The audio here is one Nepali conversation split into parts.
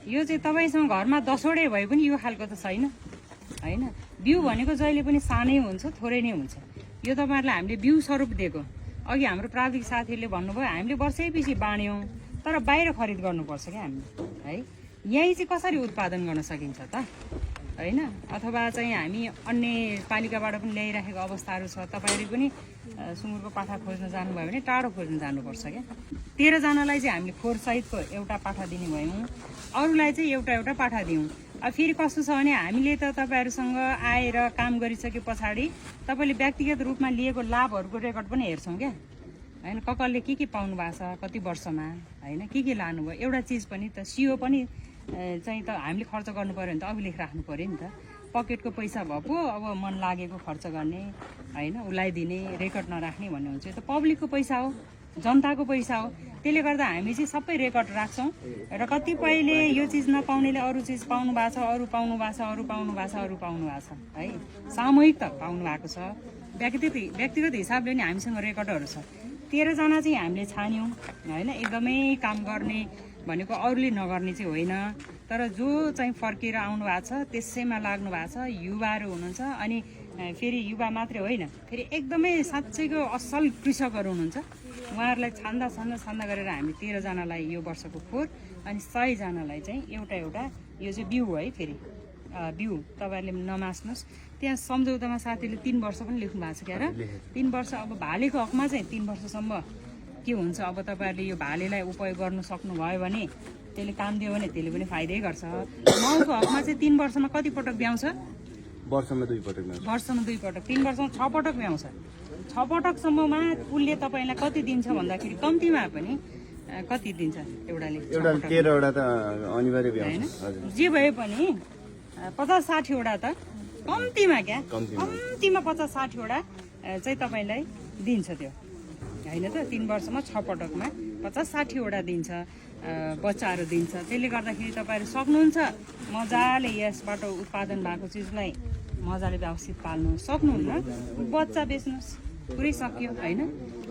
यो चाहिँ तपाईँसँग घरमा 10वटै भए पनि यो खालको त छैन हैन। बिउ भनेको जहिले पनि सानै हुन्छ, थोरै नै हुन्छ। यो तपाईँहरूलाई हामीले बिउ स्वरूप दिएको। अघि हाम्रो प्राविधिक साथीहरूले भन्नुभयो हामीले वर्षैपछि बाँड्यौँ, तर बाहिर खरिद गर्नुपर्छ क्या हामीले है। यहीँ चाहिँ कसरी उत्पादन गर्न सकिन्छ त हैन। अथवा चाहिँ हामी अन्य पालिकाबाट पनि ल्याइराखेको अवस्थाहरू छ। तपाईँहरू पनि सुँगुरको पाठा खोज्न जानुभयो भने टाढो खोज्न जानुपर्छ क्या। 13 जनालाई चाहिँ हामीले खोरसहितको एउटा पाठा दिने भयौँ, अरूलाई चाहिँ एउटा पाठा दियौँ। अब फेरि कस्तो छ भने हामीले त तपाईँहरूसँग आएर काम गरिसके पछाडि तपाईँले व्यक्तिगत रूपमा लिएको लाभहरूको रेकर्ड पनि हेर्छौँ क्या हैन। कसले के पाउनु भएको छ, कति वर्षमा हैन, के लानुभयो, एउटा चिज पनि त सियो पनि चाहिँ त हामीले खर्च गर्नु पर्यो भने त अभिलेख राख्नु पर्यो नि त। पकेटको पैसा भएको अब मन लागेको खर्च गर्ने हैन, उसलाई दिने, रेकर्ड नराख्ने भन्ने हुन्छ। यो त पब्लिकको पैसा हो, जनताको पैसा हो। त्यसले गर्दा हामी चाहिँ सबै रेकर्ड राख्छौँ र कतिपयले यो चिज नपाउनेले अरू चिज पाउनु भएको छ, अरू पाउनु भएको छ, अरू पाउनु भएको छ, अरू पाउनु भएको छ है। सामूहिक त पाउनु भएको छ, व्यक्तिगत हिसाबले नि हामीसँग रेकर्डहरू छ। 13 जना चाहिँ हामीले छान्यौँ हैन। एकदमै काम गर्ने भनेको अरूले नगर्ने चाहिँ होइन, तर जो चाहिँ फर्केर आउनु भएको छ, त्यसैमा लाग्नु भएको छ, युवाहरू हुनुहुन्छ। अनि फेरि युवा मात्रै होइन, फेरि एकदमै साँच्चैको असल कृषकहरू हुनुहुन्छ। उहाँहरूलाई छान्दा गरेर हामी 13 जनालाई यो वर्षको खोर अनि 100 जनालाई चाहिँ एउटा यो चाहिँ बिउ है। फेरि बिउ तपाईँहरूले नमास्नुहोस्, त्यहाँ सम्झौतामा साथीले 3 वर्ष पनि लेख्नु भएको छ क्या र। 3 वर्ष अब भालेको हकमा चाहिँ 3 वर्षसम्म के हुन्छ। अब तपाईँहरूले यो भालेलाई उपयोग गर्नु सक्नुभयो भने, त्यसले काम दियो भने त्यसले पनि फाइदै गर्छ। माउको हकमा चाहिँ 3 वर्षमा कति पटक ब्याउँछ? वर्षमा 2 पटक। 3 वर्षमा 6 पटक ब्याउँछ। 6 पटकसम्ममा उसले तपाईँलाई कति दिन्छ भन्दाखेरि कम्तीमा पनि कति दिन्छ एउटाले? 13 वटा त अनिवार्य ब्याउँछ हैन। जे भए पनि 50-60 वटा त कम्तीमा क्या, कम्तीमा 50-60 वटा चाहिँ तपाईँलाई दिन्छ त्यो हैन त। 3 वर्षमा 6 पटकमा 50-60 वटा दिन्छ, बच्चाहरू दिन्छ। त्यसले गर्दाखेरि तपाईँहरू सक्नुहुन्छ मजाले यसबाट उत्पादन भएको चिजलाई मजाले व्यवस्थित पाल्नु सक्नुहुन्न, बच्चा बेच्नुहोस्, पुरै सक्यो हैन।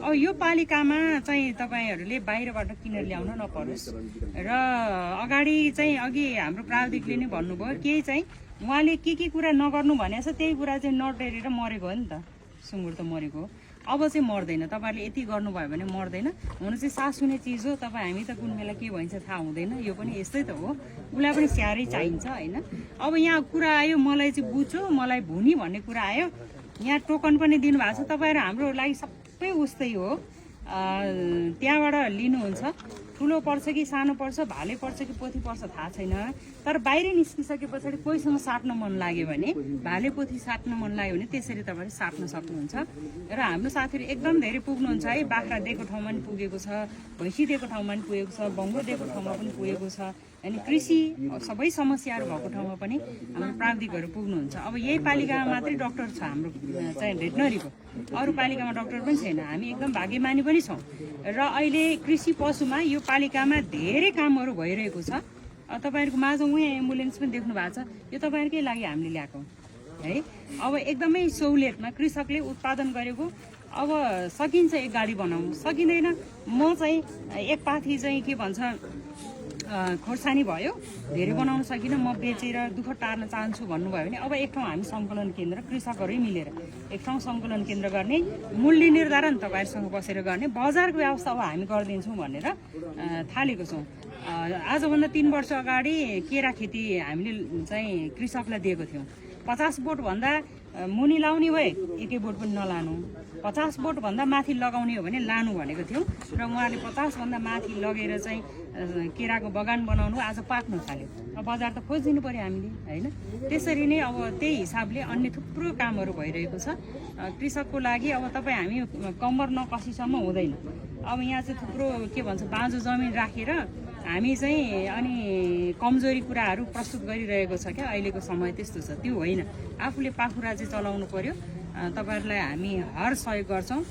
अब यो पालिकामा चाहिँ तपाईँहरूले बाहिरबाट किनेर ल्याउन नपरोस्। र अगाडि चाहिँ अघि हाम्रो प्राविधिकले नै भन्नुभयो, केही चाहिँ उहाँले के कुरा नगर्नु भनेको छ त्यही कुरा चाहिँ नटेरेर मरेको हो नि त। सुँगुर त मरेको हो, अब चाहिँ मर्दैन। तपाईँहरूले यति गर्नुभयो भने मर्दैन। हुन चाहिँ सास हुने चिज हो, तपाईँ हामी त कुन बेला के भइन्छ थाहा हुँदैन। यो पनि यस्तै त हो, उसलाई पनि स्याहारै चाहिन्छ हैन। अब यहाँ कुरा आयो मलाई चाहिँ बुझ्यो, मलाई भुनी भन्ने कुरा आयो। यहाँ टोकन पनि दिनुभएको छ, तपाईँहरू हाम्रो लागि सबै उस्तै हो। त्यहाँबाट लिनुहुन्छ, ठुलो पर्छ कि सानो पर्छ, भाले पर्छ कि पोथी पर्छ थाहा छैन। तर बाहिर निस्किसके पछाडि कोहीसँग साट्न मन लाग्यो भने, भाले पोथी साट्न मन लाग्यो भने त्यसरी तपाईँले साट्न सक्नुहुन्छ। र हाम्रो साथीहरू एकदम धेरै पुग्नुहुन्छ है। बाख्रा दिएको ठाउँमा पनि पुगेको छ, भैँसी दिएको ठाउँमा पनि पुगेको छ, बङ्गो दिएको ठाउँमा पनि पुगेको छ। अनि कृषि सबै समस्याहरू भएको ठाउँमा पनि हाम्रो प्राविधिकहरू पुग्नुहुन्छ। अब यही पालिकामा मात्रै डाक्टर छ हाम्रो चाहिँ भेटनरीको, अरू पालिकामा डाक्टर पनि छैन। हामी एकदम भाग्यमानी पनि छौँ। र अहिले कृषि पशुमा यो पालिकामा धेरै कामहरू भइरहेको छ। तपाईँहरूको माझमा उहाँ एम्बुलेन्स पनि देख्नु भएको छ, यो तपाईँहरूकै लागि हामीले ल्याएको है। अब एकदमै सहुलियतमा कृषकले उत्पादन गरेको। अब सकिन्छ एक गाडी बनाउनु, सकिँदैन। म चाहिँ एक पाथी चाहिँ के भन्छ खोर्सानी भयो, धेरै बनाउन सकिनँ, म बेचेर दुःख टार्न चाहन्छु भन्नुभयो भने अब एक ठाउँ हामी सङ्कलन केन्द्र कृषकहरू मिलेर एक ठाउँ सङ्कलन केन्द्र गर्ने, मूल्य निर्धारण तपाईँहरूसँग बसेर गर्ने, बजारको व्यवस्था अब हामी गरिदिन्छौँ भनेर थालेको छौँ। आजभन्दा 3 वर्ष अगाडि केरा खेती हामीले चाहिँ कृषकलाई दिएको थियौँ। 50 बोटभन्दा मुनि लाउने भए एकै बोट पनि नलानु, 50 बोटभन्दा माथि लगाउने हो भने लानु भनेको थियौँ। र उहाँले 50 भन्दा माथि लगेर चाहिँ केराको बगान बनाउनु, आज पाक्न थाल्यो। अब बजार त खोजिदिनु पर्यो हामीले हैन। त्यसरी नै अब त्यही हिसाबले अन्य थुप्रो कामहरू भइरहेको छ कृषकको लागि। अब तपाईँ हामी कम्मर नकसीसम्म हुँदैन। अब यहाँ चाहिँ थुप्रो के भन्छ बाँझो जमिन राखेर हामी चाहिँ अनि कमजोरी कुराहरू प्रस्तुत गरिरहेको छ क्या। अहिलेको समय त्यस्तो छ, त्यो होइन। आफूले पाखुरा चाहिँ चलाउनु पर्यो। तपाईँहरूलाई हामी हर सहयोग गर्छौँ।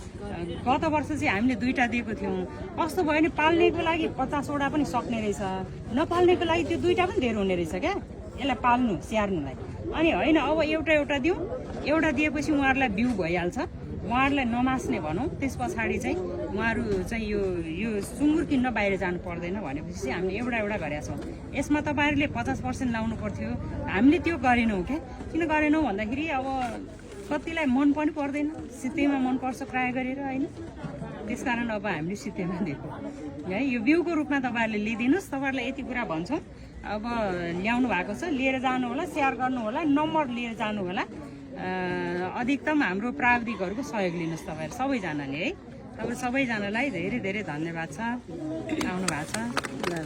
गत वर्ष चाहिँ हामीले 2टा दिएको थियौँ। कस्तो भयो भने पाल्नेको लागि 50 वटा पनि सक्ने रहेछ, नपाल्नेको लागि त्यो 2टा पनि धेरै हुने रहेछ क्या, यसलाई पाल्नु स्याहार्नुलाई। अनि होइन अब एउटा दिउँ, एउटा दिएपछि उहाँहरूलाई बिउ भइहाल्छ। उहाँहरूलाई नमास्ने भनौँ, त्यस पछाडि चाहिँ उहाँहरू चाहिँ यो सुँगुर किन्न बाहिर जानु पर्दैन भनेपछि चाहिँ हामीले एउटा गरेका छौँ। यसमा तपाईँहरूले 50% लाउनु पर्थ्यो, हामीले त्यो गरेनौँ क्या। किन गरेनौँ भन्दाखेरि अब कतिलाई मन पनि पर्दैन, सित्तैमा मनपर्छ प्राय गरेर होइन, त्यसकारण अब हामीले सित्तैमा दिएको है। यो बिउको रूपमा तपाईँहरूले लिइदिनुहोस्, तपाईँहरूलाई यति कुरा भन्छौँ। अब ल्याउनु भएको छ, लिएर जानु होला, सेयर गर्नु होला, नम्बर लिएर जानु होला। अधिकतम हाम्रो प्राविधिकहरूको सहयोग लिनुहोस् तपाईँहरू सबैजनाले है। तपाईँ सबैजनालाई धेरै धेरै धन्यवाद छ, आउनु भएको छ।